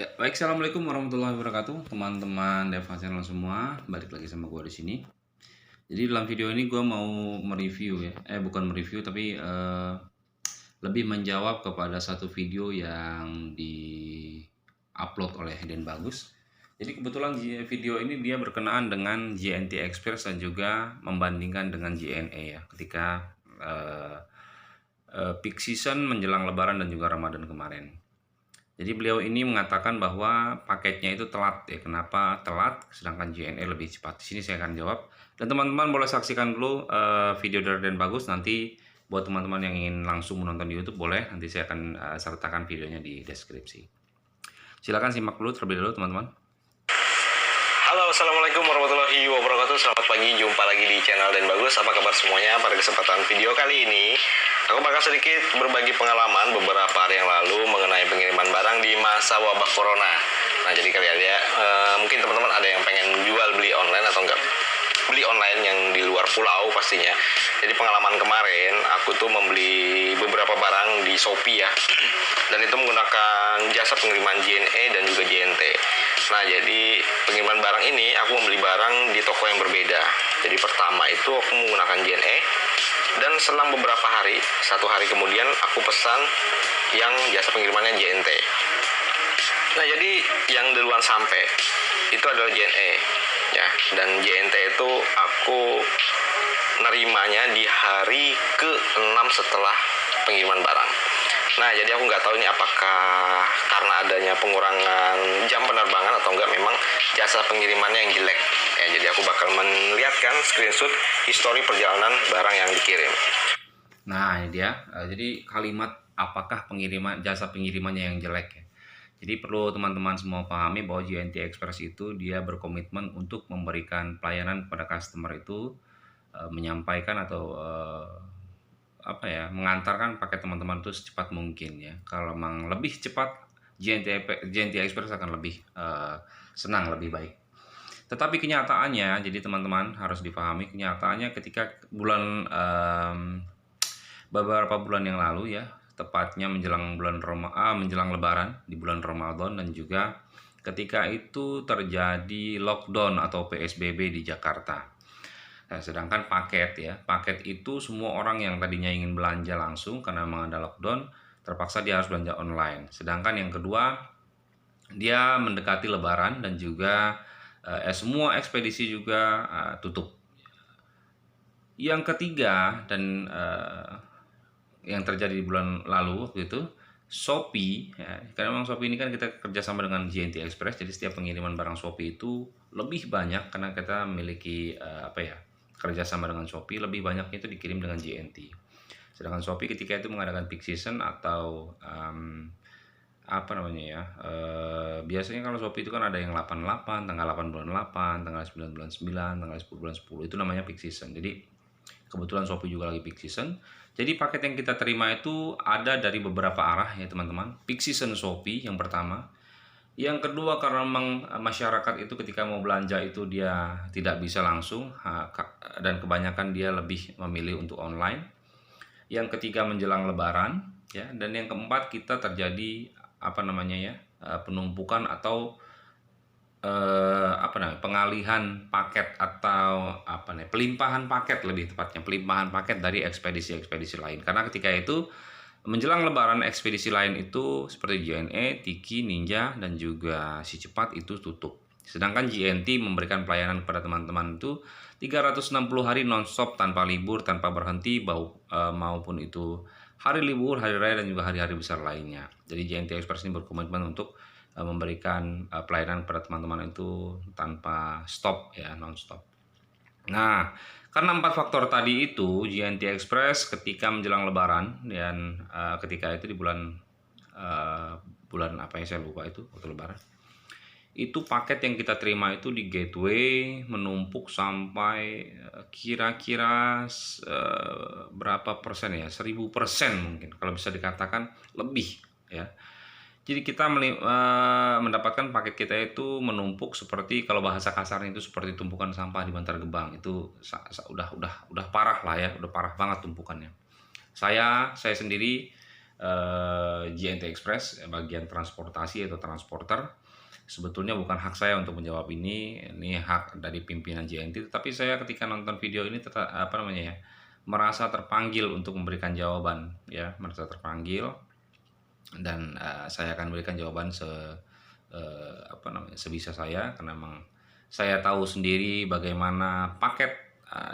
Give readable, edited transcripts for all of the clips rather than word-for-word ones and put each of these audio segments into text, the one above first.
Ya, baik, assalamualaikum warahmatullahi wabarakatuh, teman-teman Deva Channel semua. Balik lagi sama gue di sini. Jadi dalam video ini gue mau mereview ya, bukan mereview tapi lebih menjawab kepada satu video yang di-upload oleh Den Bagus. Jadi kebetulan video ini dia berkenaan dengan JNT Express dan juga membandingkan dengan JNE ya, ketika peak season menjelang Lebaran dan juga Ramadan kemarin. Jadi beliau ini mengatakan bahwa paketnya itu telat ya. Kenapa telat sedangkan JNE lebih cepat? Di sini saya akan jawab. Dan teman-teman boleh saksikan dulu video dari Den Bagus. Nanti buat teman-teman yang ingin langsung menonton di YouTube boleh. Nanti saya akan sertakan videonya di deskripsi. Silakan simak dulu terlebih dahulu teman-teman. Halo, assalamualaikum warahmatullahi wabarakatuh. Selamat pagi, jumpa lagi di channel Den Bagus. Apa kabar semuanya? Pada kesempatan video kali ini, aku bakal sedikit berbagi pengalaman beberapa hari yang lalu mengenai pengiriman barang di masa wabah corona. Nah, jadi kalian ya, mungkin teman-teman ada yang pengen jual beli online atau enggak beli online yang di luar pulau pastinya. Jadi pengalaman kemarin, aku tuh membeli beberapa barang di Shopee ya, dan itu menggunakan jasa pengiriman JNE dan juga JNT. Nah, jadi pengiriman barang ini aku membeli barang di toko yang berbeda. Jadi pertama itu aku menggunakan JNE, dan selang beberapa hari, satu hari kemudian aku pesan yang jasa pengirimannya JNT. Nah, jadi yang duluan sampai itu adalah JNE ya, dan JNT itu aku nerimanya di hari ke-6 setelah pengiriman barang. Nah, jadi aku nggak tahu ini apakah karena adanya pengurangan jam penerbangan atau enggak memang jasa pengirimannya yang jelek. Ya, jadi aku bakal melihatkan screenshot histori perjalanan barang yang dikirim. Nah, ini dia. Jadi kalimat apakah jasa pengirimannya yang jelek ya. Jadi perlu teman-teman semua pahami bahwa JNT Express itu dia berkomitmen untuk memberikan pelayanan kepada customer itu, menyampaikan atau mengantarkan paket teman-teman itu secepat mungkin ya. Kalau memang lebih cepat, JNT Express akan lebih senang, lebih baik. Tetapi kenyataannya, jadi teman-teman harus dipahami kenyataannya ketika beberapa bulan yang lalu ya, tepatnya menjelang menjelang Lebaran di bulan Ramadan, dan juga ketika itu terjadi lockdown atau PSBB di Jakarta. Nah, sedangkan paket itu semua orang yang tadinya ingin belanja langsung karena memang ada lockdown, terpaksa dia harus belanja online. Sedangkan yang kedua, dia mendekati Lebaran dan juga semua ekspedisi juga tutup. Yang ketiga, dan yang terjadi di bulan lalu waktu itu, Shopee ya, karena memang Shopee ini kan kita kerjasama dengan JNT Express, jadi setiap pengiriman barang Shopee itu lebih banyak karena kita memiliki kerjasama dengan Shopee, lebih banyak itu dikirim dengan JNT. Sedangkan Shopee ketika itu mengadakan peak season atau biasanya kalau Shopee itu kan ada yang 88, tanggal 8 bulan 8, tanggal 9 bulan 9, tanggal 10 bulan 10, itu namanya peak season. Jadi kebetulan Shopee juga lagi peak season. Jadi paket yang kita terima itu ada dari beberapa arah ya teman-teman. Peak season Shopee yang pertama. Yang kedua, karena memang masyarakat itu ketika mau belanja itu dia tidak bisa langsung, dan kebanyakan dia lebih memilih untuk online. Yang ketiga, menjelang Lebaran ya, dan yang keempat kita terjadi penumpukan atau pengalihan paket atau pelimpahan paket, lebih tepatnya pelimpahan paket dari ekspedisi lain. Karena ketika itu menjelang Lebaran, ekspedisi lain itu seperti JNE, Tiki, Ninja, dan juga Si Cepat itu tutup. Sedangkan JNT memberikan pelayanan kepada teman-teman itu 360 hari non-stop, tanpa libur, tanpa berhenti, maupun itu hari libur, hari raya, dan juga hari-hari besar lainnya. Jadi JNT Express ini berkomitmen untuk memberikan pelayanan kepada teman-teman itu tanpa stop ya, non-stop. Nah, karena 4 faktor tadi itu, JNT Express ketika menjelang Lebaran, dan ketika itu di bulan saya lupa itu waktu Lebaran, itu paket yang kita terima itu di gateway menumpuk sampai kira-kira berapa persen ya, 1000% mungkin kalau bisa dikatakan lebih ya. Jadi kita mendapatkan paket kita itu menumpuk seperti, kalau bahasa kasarnya itu seperti tumpukan sampah di Bantar Gebang. Itu udah parah lah ya, udah parah banget tumpukannya. Saya sendiri JNT Express bagian transportasi atau transporter. Sebetulnya bukan hak saya untuk menjawab ini hak dari pimpinan JNT. Tapi saya ketika nonton video ini tetap merasa terpanggil untuk memberikan jawaban, ya, merasa terpanggil, dan saya akan berikan jawaban sebisa saya, karena memang saya tahu sendiri bagaimana paket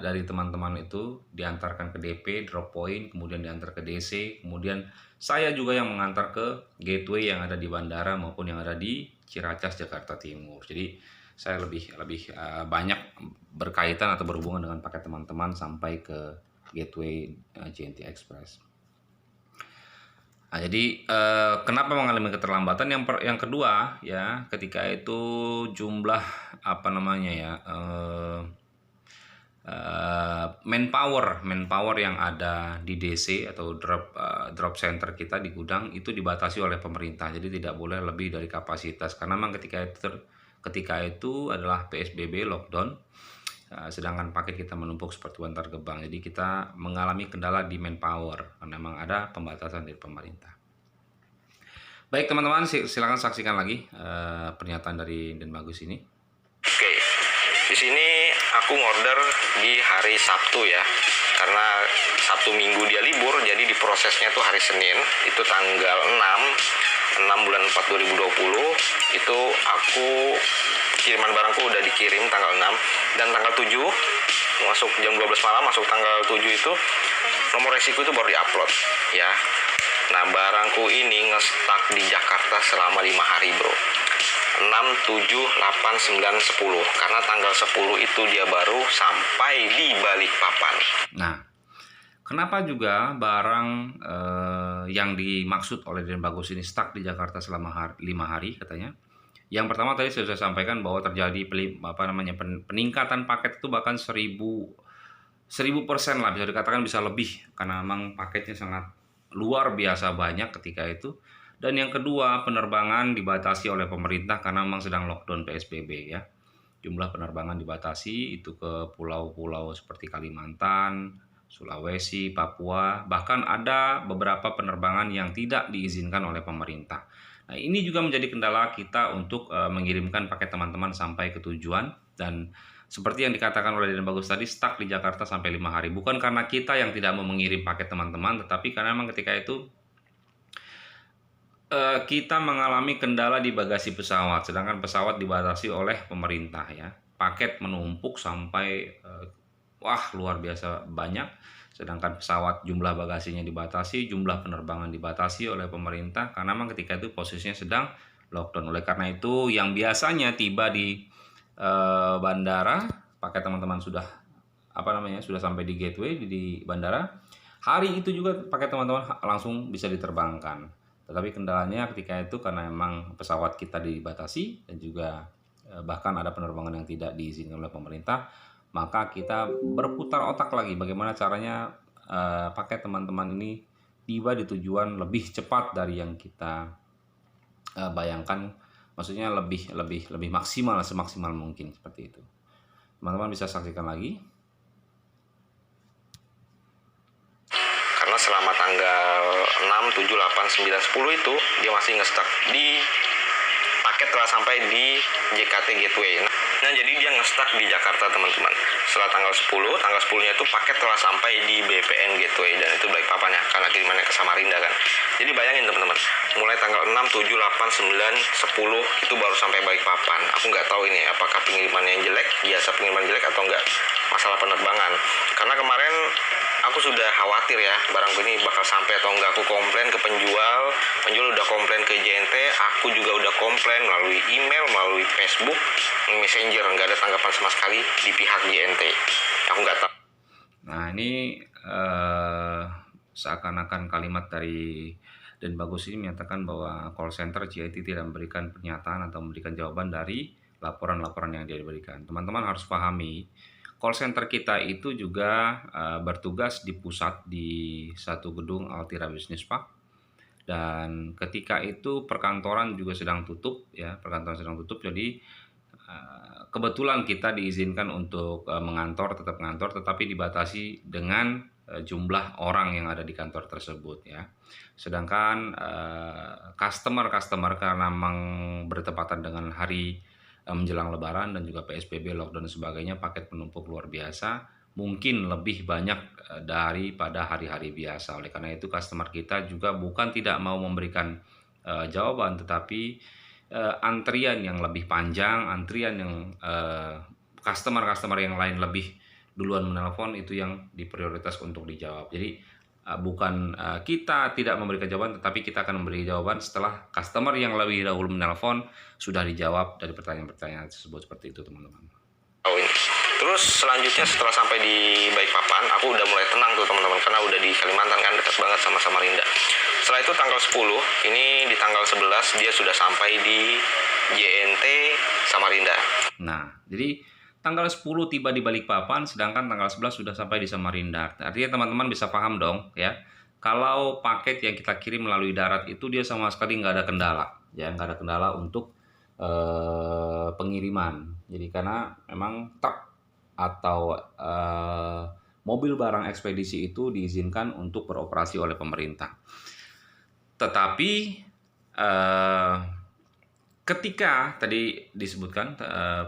dari teman-teman itu diantarkan ke DP, drop point, kemudian diantar ke DC, kemudian saya juga yang mengantar ke gateway yang ada di bandara maupun yang ada di Ciracas, Jakarta Timur. Jadi saya lebih banyak berkaitan atau berhubungan dengan paket teman-teman sampai ke gateway JNT Express. Nah, jadi kenapa mengalami keterlambatan? Yang kedua, ya, ketika itu jumlah manpower yang ada di DC atau drop center kita di gudang itu dibatasi oleh pemerintah. Jadi tidak boleh lebih dari kapasitas, karena memang ketika itu adalah PSBB, lockdown. Sedangkan paket kita menumpuk seperti Bantar Gebang, jadi kita mengalami kendala di manpower karena memang ada pembatasan dari pemerintah. Baik teman-teman, silakan saksikan lagi pernyataan dari Den Bagus ini. Oke, di sini aku ngorder di hari Sabtu ya, karena Sabtu Minggu dia libur, jadi diprosesnya tuh hari Senin, itu tanggal 6 bulan 4 2020, itu aku kiriman barangku udah dikirim tanggal 6, dan tanggal 7 masuk jam 12 malam, masuk tanggal 7 itu nomor resiko itu baru diupload ya. Nah, barangku ini nge-stuck di Jakarta selama 5 hari bro, 6, 7, 8, 9, 10, karena tanggal 10 itu dia baru sampai di Balikpapan. Nah, kenapa juga barang yang dimaksud oleh Den Bagus ini stuck di Jakarta selama 5 hari katanya? Yang pertama tadi saya sudah sampaikan bahwa terjadi peningkatan paket itu bahkan 1000% lah, bisa dikatakan bisa lebih, karena memang paketnya sangat luar biasa banyak ketika itu. Dan yang kedua, penerbangan dibatasi oleh pemerintah karena memang sedang lockdown PSBB ya. Jumlah penerbangan dibatasi itu ke pulau-pulau seperti Kalimantan, Sulawesi, Papua, bahkan ada beberapa penerbangan yang tidak diizinkan oleh pemerintah. Nah, ini juga menjadi kendala kita untuk mengirimkan paket teman-teman sampai ke tujuan. Dan seperti yang dikatakan oleh Den Bagus tadi, stuck di Jakarta sampai 5 hari. Bukan karena kita yang tidak mau mengirim paket teman-teman, tetapi karena memang ketika itu kita mengalami kendala di bagasi pesawat, sedangkan pesawat dibatasi oleh pemerintah ya. Paket menumpuk sampai luar biasa banyak, sedangkan pesawat jumlah bagasinya dibatasi, jumlah penerbangan dibatasi oleh pemerintah karena memang ketika itu posisinya sedang lockdown. Oleh karena itu yang biasanya tiba di bandara, paket teman-teman sudah sampai di gateway di bandara, hari itu juga paket teman-teman langsung bisa diterbangkan. Tetapi kendalanya ketika itu karena memang pesawat kita dibatasi dan juga bahkan ada penerbangan yang tidak diizinkan oleh pemerintah, maka kita berputar otak lagi bagaimana caranya paket teman-teman ini tiba di tujuan lebih cepat dari yang kita bayangkan, maksudnya lebih maksimal, semaksimal mungkin, seperti itu. Teman-teman bisa saksikan lagi. Karena selama tanggal 6, 7, 8, 9, 10 itu dia masih nge-stuck di paket telah sampai di JKT Gateway. Nah, jadi dia nge-stuck di Jakarta teman-teman. Setelah tanggal 10-nya itu paket telah sampai di BPN Gateway, dan itu Balikpapan ya, karena kirimannya ke Samarinda kan. Jadi bayangin teman-teman, mulai tanggal 6, 7, 8, 9, 10 itu baru sampai Balikpapan. Aku nggak tahu ini apakah pengirimannya yang jelek, biasa pengiriman jelek atau enggak, masalah penerbangan. Karena kemarin aku sudah khawatir ya, barangku ini bakal sampai atau enggak. Aku komplain ke penjual udah komplain ke JNT, aku juga udah komplain melalui email, melalui Facebook, Messenger, nggak ada tanggapan sama sekali di pihak JNT. Aku nggak tahu. Nah, ini seakan-akan kalimat dari Den Bagus ini menyatakan bahwa call center JNT tidak memberikan pernyataan atau memberikan jawaban dari laporan-laporan yang dia berikan. Teman-teman harus pahami, call center kita itu juga bertugas di pusat di satu gedung Altira Business Park, dan ketika itu perkantoran juga sedang tutup ya, jadi kebetulan kita diizinkan untuk tetap mengantor, tetapi dibatasi dengan jumlah orang yang ada di kantor tersebut ya. Sedangkan customer karena memang bertepatan dengan hari menjelang Lebaran dan juga PSBB, lockdown dan sebagainya, paket penumpuk luar biasa, mungkin lebih banyak daripada hari-hari biasa. Oleh karena itu customer kita juga bukan tidak mau memberikan jawaban, tetapi antrian yang lebih panjang, antrian yang customer yang lain lebih duluan menelpon, itu yang diprioritaskan untuk dijawab. Jadi bukan kita tidak memberikan jawaban, tetapi kita akan memberi jawaban setelah customer yang lebih dahulu menelpon sudah dijawab dari pertanyaan-pertanyaan tersebut. Seperti itu teman-teman. Terus selanjutnya setelah sampai di Balikpapan, aku udah mulai tenang tuh teman-teman, karena udah di Kalimantan kan, dekat banget sama Samarinda. Setelah itu tanggal 10, ini di tanggal 11 dia sudah sampai di JNT Samarinda. Nah, jadi tanggal 10 tiba di Balikpapan, sedangkan tanggal 11 sudah sampai di Samarinda. Artinya teman-teman bisa paham dong ya, kalau paket yang kita kirim melalui darat itu dia sama sekali nggak ada kendala, ya nggak ada kendala untuk pengiriman. Jadi karena memang truk atau mobil barang ekspedisi itu diizinkan untuk beroperasi oleh pemerintah. Tetapi ketika tadi disebutkan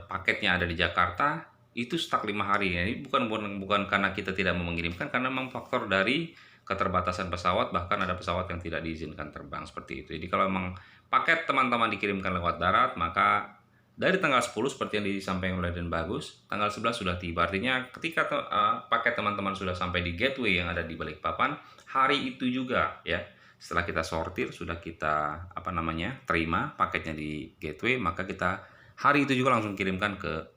paketnya ada di Jakarta, itu stuck 5 hari. Ini bukan karena kita tidak mau mengirimkan, karena memang faktor dari keterbatasan pesawat, bahkan ada pesawat yang tidak diizinkan terbang seperti itu. Jadi kalau memang paket teman-teman dikirimkan lewat darat, maka dari tanggal 10 seperti yang disampaikan oleh Den Bagus, tanggal 11 sudah tiba. Artinya ketika paket teman-teman sudah sampai di gateway yang ada di Balikpapan, hari itu juga ya, setelah kita sortir, sudah kita terima paketnya di gateway, maka kita hari itu juga langsung kirimkan ke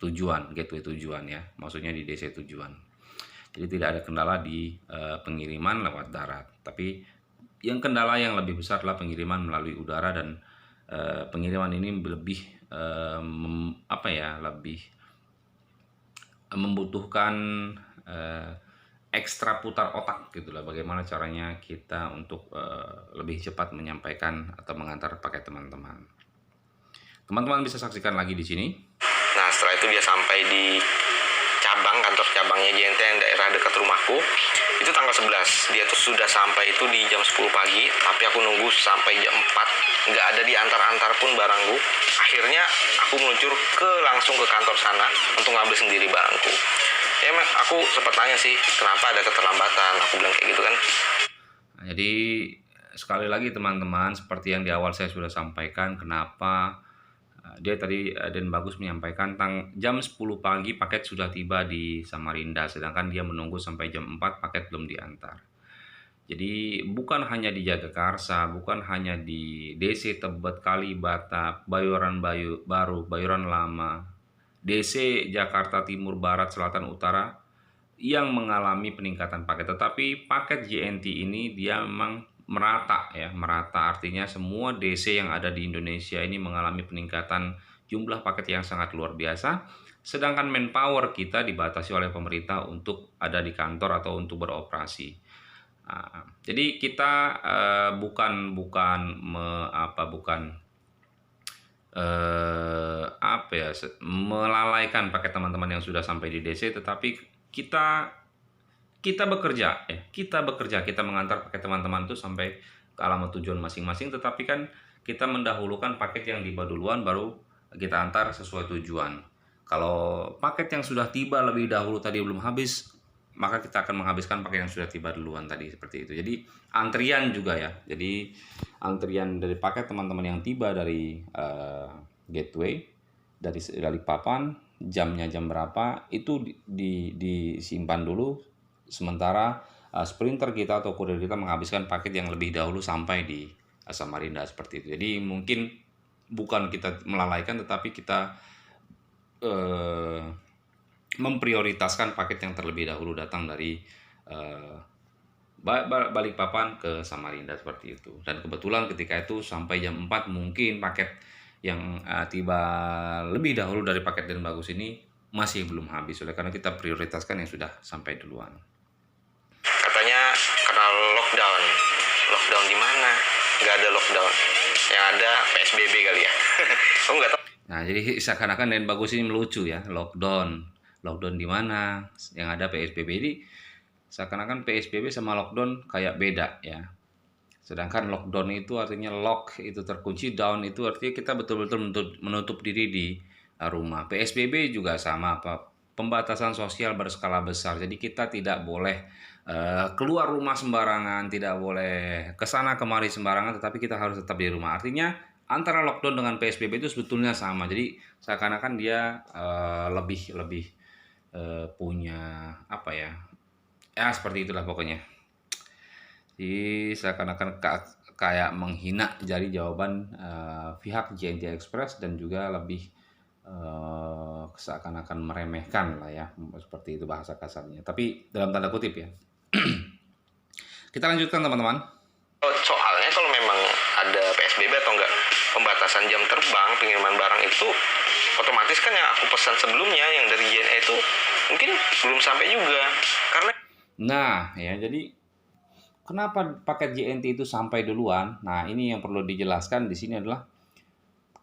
tujuan, gateway tujuan ya, maksudnya di DC tujuan. Jadi tidak ada kendala di pengiriman lewat darat. Tapi yang kendala yang lebih besar adalah pengiriman melalui udara, dan pengiriman ini lebih lebih membutuhkan ekstra putar otak gitulah, bagaimana caranya kita untuk lebih cepat menyampaikan atau mengantar paket teman-teman. Teman-teman bisa saksikan lagi di sini. Nah, setelah itu dia sampai di kantor cabangnya JNT yang daerah dekat rumahku. Itu tanggal 11. Dia tuh sudah sampai itu di jam 10 pagi, tapi aku nunggu sampai jam 4. Nggak ada di antar-antar pun barangku. Akhirnya aku meluncur langsung ke kantor sana untuk ngambil sendiri barangku. Ya, aku sempat tanya sih, kenapa ada keterlambatan? Aku bilang kayak gitu kan. Jadi sekali lagi teman-teman, seperti yang di awal saya sudah sampaikan, kenapa dia tadi Den Bagus menyampaikan jam 10 pagi paket sudah tiba di Samarinda, sedangkan dia menunggu sampai jam 4 paket belum diantar. Jadi bukan hanya di Jagakarsa, bukan hanya di DC Tebet, Kalibata, Bayoran Baru, Bayoran Lama, DC Jakarta Timur, Barat, Selatan, Utara yang mengalami peningkatan paket, tetapi paket JNT ini dia memang merata ya, merata, artinya semua DC yang ada di Indonesia ini mengalami peningkatan jumlah paket yang sangat luar biasa, sedangkan manpower kita dibatasi oleh pemerintah untuk ada di kantor atau untuk beroperasi. Jadi kita bukan melalaikan paket teman-teman yang sudah sampai di DC, tetapi kita bekerja, kita mengantar paket teman-teman itu sampai ke alamat tujuan masing-masing, tetapi kan kita mendahulukan paket yang tiba duluan, baru kita antar sesuai tujuan. Kalau paket yang sudah tiba lebih dahulu tadi belum habis, maka kita akan menghabiskan paket yang sudah tiba duluan tadi, seperti itu. Jadi antrian juga ya, jadi antrian dari paket teman-teman yang tiba dari gateway, dari Balikpapan, jamnya jam berapa, itu disimpan dulu, sementara sprinter kita atau kurir kita menghabiskan paket yang lebih dahulu sampai di Samarinda, seperti itu. Jadi mungkin bukan kita melalaikan, tetapi kita memprioritaskan paket yang terlebih dahulu datang dari Balikpapan ke Samarinda, seperti itu. Dan kebetulan ketika itu sampai jam 4, mungkin paket yang tiba lebih dahulu dari paket Den Bagus ini masih belum habis, oleh karena kita prioritaskan yang sudah sampai duluan. Katanya karena lockdown di mana? Nggak ada lockdown, yang ada PSBB kali ya. Kamu nggak tahu. Nah, jadi seakan-akan Den Bagus ini melucu ya, lockdown di mana? Yang ada PSBB. Jadi seakan-akan PSBB sama lockdown kayak beda ya. Sedangkan lockdown itu artinya lock itu terkunci, down itu artinya kita betul-betul menutup diri di rumah. PSBB juga sama, pembatasan sosial berskala besar. Jadi kita tidak boleh keluar rumah sembarangan, tidak boleh kesana kemari sembarangan, tetapi kita harus tetap di rumah. Artinya antara lockdown dengan PSBB itu sebetulnya sama. Jadi seakan-akan dia lebih punya apa ya? Ya seperti itulah pokoknya. Jadi seakan-akan kayak menghina jadi jawaban pihak JNT Express dan juga lebih seakan-akan meremehkan lah ya, seperti itu bahasa kasarnya. Tapi dalam tanda kutip ya. Kita lanjutkan teman-teman. Soalnya kalau memang ada PSBB atau enggak pembatasan jam terbang pengiriman barang itu, otomatis kan yang aku pesan sebelumnya yang dari JNE itu mungkin belum sampai juga. Karena ya jadi kenapa paket JNT itu sampai duluan? Nah, ini yang perlu dijelaskan di sini adalah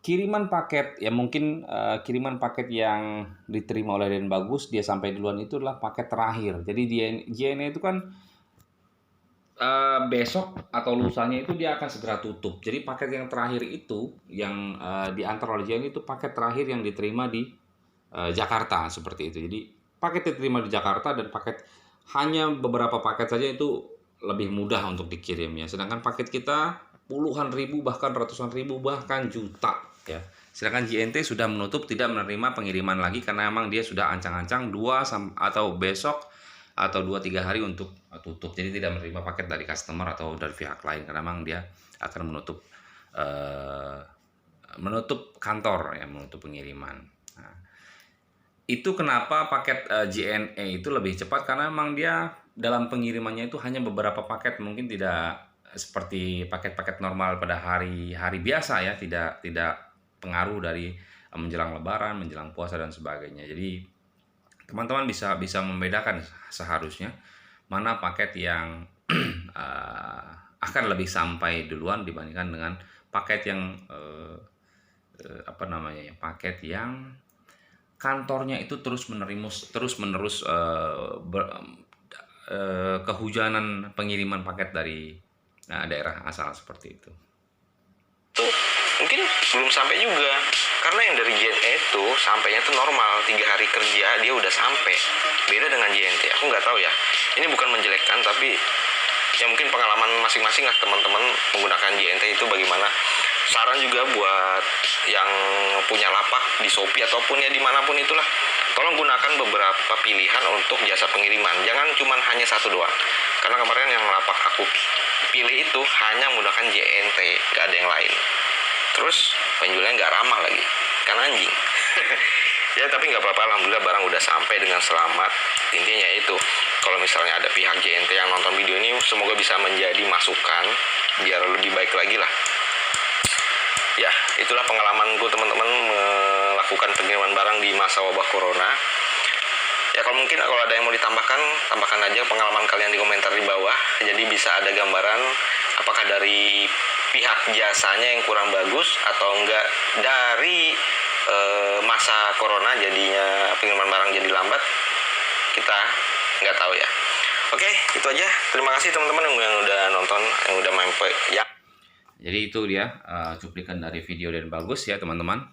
kiriman paket ya, mungkin kiriman paket yang diterima oleh Den Bagus dia sampai duluan itu adalah paket terakhir. Jadi JNE itu kan besok atau lusanya itu dia akan segera tutup. Jadi paket yang terakhir itu yang diantar oleh JNE itu paket terakhir yang diterima di Jakarta seperti itu. Jadi paket diterima di Jakarta dan paket hanya beberapa paket saja itu lebih mudah untuk dikirim ya. Sedangkan paket kita puluhan ribu bahkan ratusan ribu bahkan juta ya. Sedangkan JNT sudah menutup tidak menerima pengiriman lagi karena memang dia sudah ancang-ancang atau besok atau 2-3 hari untuk tutup. Jadi tidak menerima paket dari customer atau dari pihak lain karena memang dia akan menutup kantor ya, menutup pengiriman. Nah, itu kenapa paket JNE itu lebih cepat karena memang dia dalam pengirimannya itu hanya beberapa paket, mungkin tidak seperti paket-paket normal pada hari-hari biasa ya, tidak pengaruh dari menjelang lebaran, menjelang puasa dan sebagainya. Jadi teman-teman bisa membedakan seharusnya mana paket yang akan lebih sampai duluan dibandingkan dengan paket yang paket yang kantornya itu terus menerus kehujanan pengiriman paket dari daerah asal seperti itu. Mungkin belum sampai juga, karena yang dari JNE itu sampainya tuh normal 3 hari kerja dia udah sampai. Beda dengan JNT, aku nggak tahu ya, ini bukan menjelekkan tapi ya mungkin pengalaman masing-masing lah teman-teman menggunakan JNT itu bagaimana. Saran juga buat yang punya lapak di Shopee ataupun ya dimanapun itulah, tolong gunakan beberapa pilihan untuk jasa pengiriman, jangan cuma hanya satu doang. Karena kemarin yang lapak aku pilih itu hanya menggunakan JNT, gak ada yang lain. Terus penjualnya nggak ramah lagi, kan anjing. Ya tapi nggak apa-apa, alhamdulillah barang udah sampai dengan selamat. Intinya itu, kalau misalnya ada pihak JNT yang nonton video ini, semoga bisa menjadi masukan biar lebih baik lagi lah. Ya, itulah pengalamanku teman-teman melakukan pengiriman barang di masa wabah corona. Ya kalau ada yang mau ditambahkan, tambahkan aja pengalaman kalian di komentar di bawah. Jadi bisa ada gambaran apakah dari pihak jasanya yang kurang bagus atau enggak dari masa corona jadinya pengiriman barang jadi lambat, kita nggak tahu ya. Oke, itu aja. Terima kasih teman-teman yang udah nonton, yang udah main ya. Jadi itu dia cuplikan dari video Den Bagus ya teman-teman.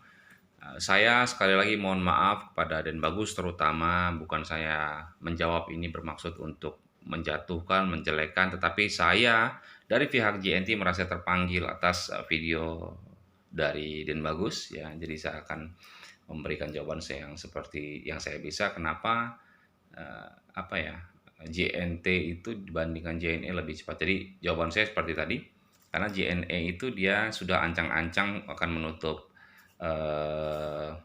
Saya sekali lagi mohon maaf kepada Den Bagus, terutama bukan saya menjawab ini bermaksud untuk menjatuhkan, menjelekkan, tetapi saya dari pihak JNT merasa terpanggil atas video dari Den Bagus ya. Jadi saya akan memberikan jawaban saya yang seperti yang saya bisa. Kenapa JNT itu dibandingkan JNE lebih cepat. Jadi jawaban saya seperti tadi, karena JNE itu dia sudah ancang-ancang akan menutup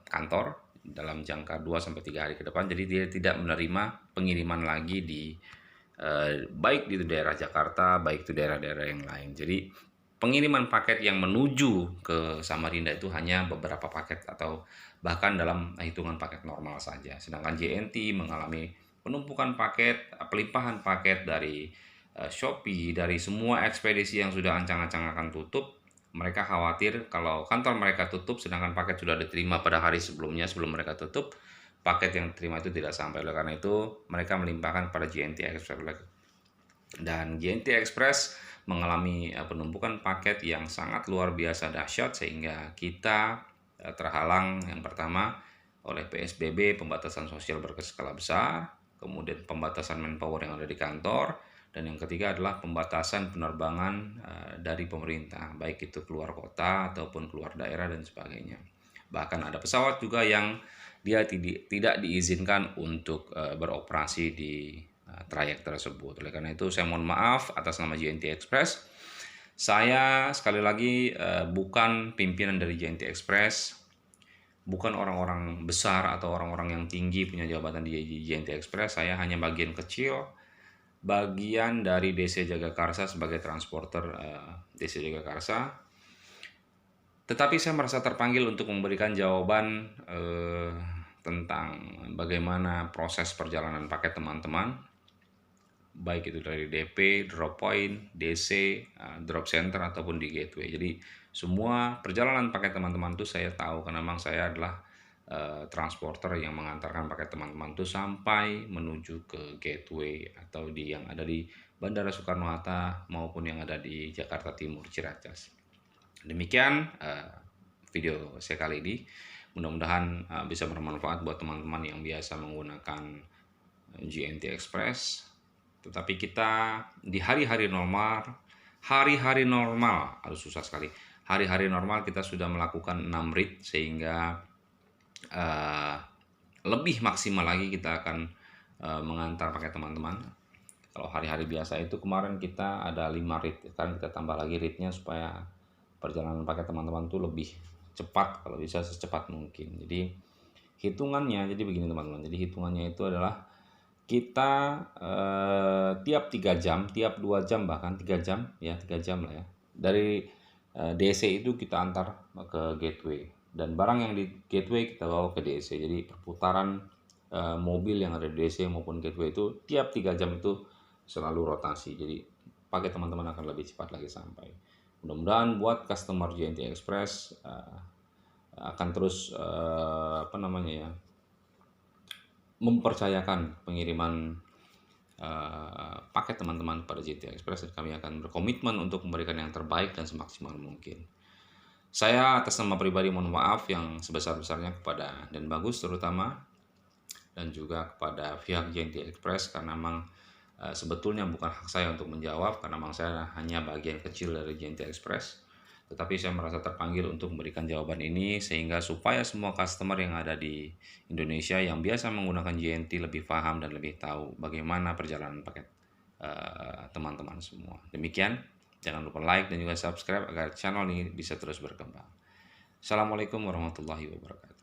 kantor dalam jangka 2-3 hari ke depan. Jadi dia tidak menerima pengiriman lagi di baik di daerah Jakarta, baik itu daerah-daerah yang lain. Jadi pengiriman paket yang menuju ke Samarinda itu hanya beberapa paket atau bahkan dalam hitungan paket normal saja. Sedangkan JNT mengalami penumpukan paket, pelimpahan paket dari Shopee, dari semua ekspedisi yang sudah ancang-ancang akan tutup. Mereka khawatir kalau kantor mereka tutup sedangkan paket sudah diterima pada hari sebelumnya sebelum mereka tutup, paket yang diterima itu tidak sampai. Oleh karena itu mereka melimpahkan kepada JNT Express, dan JNT Express mengalami penumpukan paket yang sangat luar biasa dahsyat, sehingga kita terhalang yang pertama oleh PSBB, pembatasan sosial berskala besar, kemudian pembatasan manpower yang ada di kantor, dan yang ketiga adalah pembatasan penerbangan dari pemerintah, baik itu keluar kota ataupun keluar daerah dan sebagainya. Bahkan ada pesawat juga yang dia tidak diizinkan untuk beroperasi di trayek tersebut. Oleh karena itu saya mohon maaf atas nama JNT Express. Saya sekali lagi bukan pimpinan dari JNT Express, bukan orang-orang besar atau orang-orang yang tinggi punya jabatan di JNT Express. Saya hanya bagian kecil, bagian dari DC Jagakarsa sebagai transporter DC Jagakarsa. Tetapi saya merasa terpanggil untuk memberikan jawaban tentang bagaimana proses perjalanan paket teman-teman, baik itu dari DP, drop point, DC, drop center ataupun di gateway. Jadi semua perjalanan paket teman-teman itu saya tahu, karena memang saya adalah transporter yang mengantarkan paket teman-teman itu sampai menuju ke gateway atau yang ada di Bandara Soekarno-Hatta maupun yang ada di Jakarta Timur, Ciracas. Demikian video saya kali ini. Mudah-mudahan bisa bermanfaat buat teman-teman yang biasa menggunakan JNT Express. Tetapi kita di hari-hari normal, harus susah sekali. Hari-hari normal kita sudah melakukan 6 read, sehingga lebih maksimal lagi kita akan mengantar pakai teman-teman. Kalau hari-hari biasa itu kemarin kita ada 5 read, sekarang kita tambah lagi readnya supaya perjalanan pakai teman-teman itu lebih cepat, kalau bisa secepat mungkin. Jadi hitungannya, jadi begini teman-teman. Jadi hitungannya itu adalah kita tiap 3 jam, tiap 2 jam, bahkan 3 jam ya, 3 jam lah ya. Dari DC itu kita antar ke gateway, dan barang yang di gateway kita bawa ke DC. Jadi perputaran mobil yang ada di DC maupun gateway itu tiap 3 jam itu selalu rotasi. Jadi pakai teman-teman akan lebih cepat lagi sampai. Mudah-mudahan buat customer JNT Express akan terus mempercayakan pengiriman paket teman-teman pada JNT Express, dan kami akan berkomitmen untuk memberikan yang terbaik dan semaksimal mungkin. Saya atas nama pribadi mohon maaf yang sebesar-besarnya kepada Den Bagus terutama, dan juga kepada pihak JNT Express, karena memang sebetulnya bukan hak saya untuk menjawab, karena memang saya hanya bagian kecil dari JNT Express. Tetapi saya merasa terpanggil untuk memberikan jawaban ini, sehingga supaya semua customer yang ada di Indonesia yang biasa menggunakan JNT lebih paham dan lebih tahu bagaimana perjalanan paket teman-teman semua. Demikian, jangan lupa like dan juga subscribe agar channel ini bisa terus berkembang. Assalamualaikum warahmatullahi wabarakatuh.